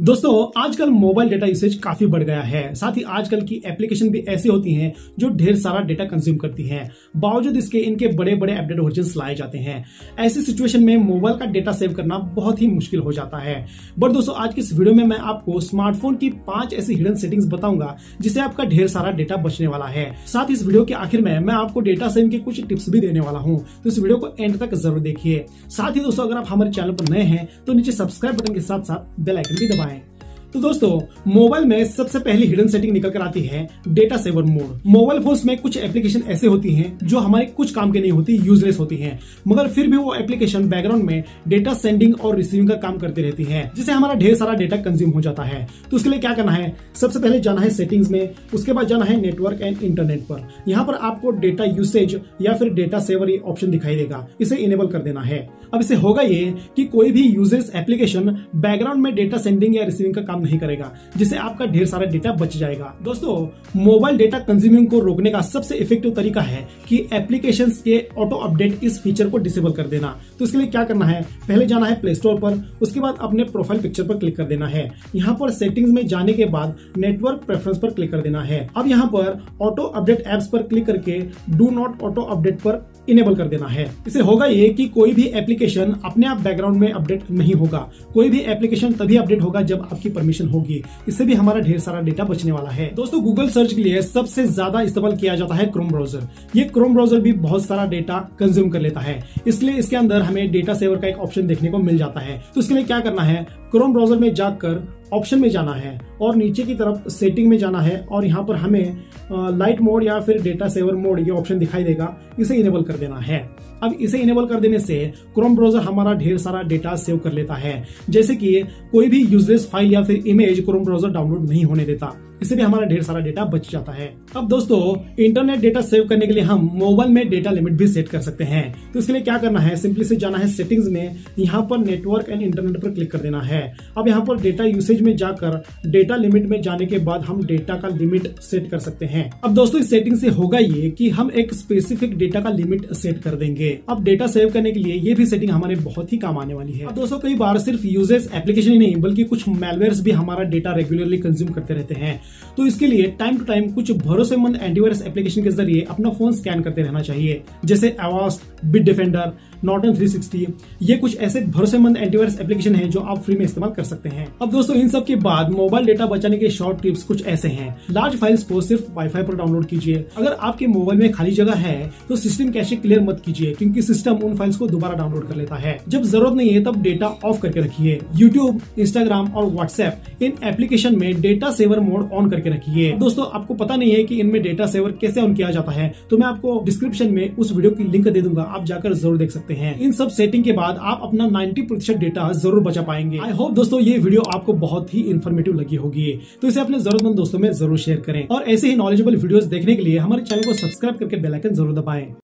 दोस्तों आजकल mobile data usage काफी बढ़ गया है। साथ ही आजकल की एप्लीकेशन भी ऐसी होती हैं जो ढेर सारा डेटा कंज्यूम करती हैं। बावजूद इसके इनके बड़े बड़े अपडेट वर्जन लाए जाते हैं। ऐसी सिचुएशन में मोबाइल का डेटा सेव करना बहुत ही मुश्किल हो जाता है। बट दोस्तों आज की इस वीडियो में मैं आपको स्मार्टफोन की 5 ऐसी हिडन सेटिंग्स बताऊंगा जिससे आपका ढेर सारा डेटा बचने वाला है। साथ ही इस वीडियो के आखिर में मैं आपको डेटा सेविंग के कुछ टिप्स भी देने वाला हूँ, तो इस वीडियो को एंड तक जरूर देखिए। साथ ही दोस्तों अगर आप हमारे चैनल पर नए हैं तो नीचे सब्सक्राइब बटन के साथ साथ बेल आइकन भी दबाएं। तो दोस्तों मोबाइल में सबसे पहली हिडन सेटिंग निकल कर आती है data saver mode. Mobile phones में कुछ एप्लीकेशन ऐसे होती हैं जो हमारे कुछ काम के नहीं होती, यूजलेस होती हैं, मगर फिर भी वो एप्लीकेशन बैकग्राउंड में डेटा सेंडिंग और रिसीविंग का काम करती रहती है, जिससे हमारा ढेर सारा डेटा कंज्यूम हो जाता है। तो उसके लिए क्या करना है, सबसे पहले जाना है सेटिंग्स में, उसके बाद जाना है नेटवर्क एंड इंटरनेट पर। यहाँ पर आपको डेटा यूसेज या फिर डेटा सेवर ये ऑप्शन दिखाई देगा, इसे इनेबल कर देना है। अब इसे होगा ये कि कोई भी यूजर्स एप्लीकेशन बैकग्राउंड में डेटा सेंडिंग या रिसीविंग का काम नहीं करेगा, जिससे आपका ढेर सारा डेटा बच जाएगा। दोस्तों मोबाइल डेटा कंज्यूमिंग को रोकने का सबसे इफेक्टिव तरीका है कि एप्लीकेशंस के ऑटो अपडेट इस फीचर को डिसेबल कर देना। तो इसके लिए क्या करना है, पहले जाना है प्ले स्टोर पर, उसके बाद अपने प्रोफाइल पिक्चर पर क्लिक कर देना है। यहाँ पर सेटिंग्स में जाने के बाद नेटवर्क प्रेफरेंस पर क्लिक कर देना है। अब यहाँ पर ऑटो अपडेट एप्स पर क्लिक करके डू नॉट ऑटो अपडेट पर इनेबल कर देना है। इसे होगा ये कि कोई भी एप्लीकेशन अपने आप बैकग्राउंड में अपडेट नहीं होगा। कोई भी एप्लीकेशन तभी अपडेट होगा जब आपकी परमिशन होगी। इससे भी हमारा ढेर सारा डेटा बचने वाला है। दोस्तों गूगल सर्च के लिए सबसे ज्यादा इस्तेमाल किया जाता है क्रोम ब्राउजर। ये क्रोम ब्राउजर भी बहुत सारा डेटा कंज्यूम कर लेता है, इसलिए इसके अंदर हमें डेटा सेवर का एक ऑप्शन देखने को मिल जाता है। तो इसके लिए क्या करना है, क्रोम ब्राउजर में जाकर ऑप्शन में जाना है और नीचे की तरफ सेटिंग में जाना है और यहाँ पर हमें लाइट मोड या फिर डेटा सेवर मोड ये ऑप्शन दिखाई देगा, इसे इनेबल कर देना है। अब इसे इनेबल कर देने से क्रोम ब्राउजर हमारा ढेर सारा डेटा सेव कर लेता है, जैसे कि कोई भी यूजलेस फाइल या फिर इमेज क्रोम ब्राउजर डाउनलोड नहीं होने देता। इससे भी हमारा ढेर सारा डेटा बच जाता है। अब दोस्तों इंटरनेट डेटा सेव करने के लिए हम मोबाइल में डेटा लिमिट भी सेट कर सकते हैं। तो इसके लिए क्या करना है, सिंपली से जाना है सेटिंग्स में, यहाँ पर नेटवर्क एंड इंटरनेट पर क्लिक कर देना है। अब यहाँ पर डेटा यूसेज में जाकर डेटा लिमिट में जाने के बाद हम डेटा का लिमिट सेट कर सकते हैं। अब दोस्तों इस सेटिंग से होगा ये कि हम एक स्पेसिफिक डेटा का लिमिट सेट कर देंगे। अब डेटा सेव करने के लिए ये भी सेटिंग हमारे बहुत ही काम आने वाली है। अब दोस्तों कई बार सिर्फ यूजर्स एप्लीकेशन ही नहीं बल्कि कुछ मैलवेयर्स भी हमारा डेटा रेगुलरली कंज्यूम करते रहते हैं। तो इसके लिए टाइम टू टाइम कुछ भरोसेमंद एंटीवायरस एप्लीकेशन के जरिए अपना फोन स्कैन करते रहना चाहिए, जैसे एवास्ट, बिट डिफेंडर, नॉर्टन 360। ये कुछ ऐसे भरोसेमंद एंटीवायरस एप्लीकेशन हैं जो आप फ्री में इस्तेमाल कर सकते हैं। अब दोस्तों इन सब के बाद मोबाइल डेटा बचाने के शॉर्ट टिप्स कुछ ऐसे हैं। लार्ज फाइल्स को सिर्फ वाईफाई पर डाउनलोड कीजिए। अगर आपके मोबाइल में खाली जगह है तो सिस्टम कैशे क्लियर मत कीजिए, क्योंकि सिस्टम उन फाइल्स को दोबारा डाउनलोड कर लेता है। जब जरूरत नहीं है तब डेटा ऑफ करके रखिए। यूट्यूब, इंस्टाग्राम और व्हाट्सएप इन एप्लीकेशन में डेटा सेवर मोड ऑन करके रखिए। दोस्तों आपको पता नहीं है कि इनमें डेटा सेवर कैसे ऑन किया जाता है, तो मैं आपको डिस्क्रिप्शन में उस वीडियो की लिंक दे दूंगा, आप जाकर जरूर देख सकते हैं। इन सब सेटिंग के बाद आप अपना 90% डेटा जरूर बचा पाएंगे। आई होप दोस्तों ये वीडियो आपको बहुत ही इन्फॉर्मेटिव लगी होगी, तो इसे अपने जरूरतमंद दोस्तों में जरूर शेयर करें और ऐसे ही नॉलेजेबल वीडियोस देखने के लिए हमारे चैनल को सब्सक्राइब करके बेल आइकन जरूर दबाएं।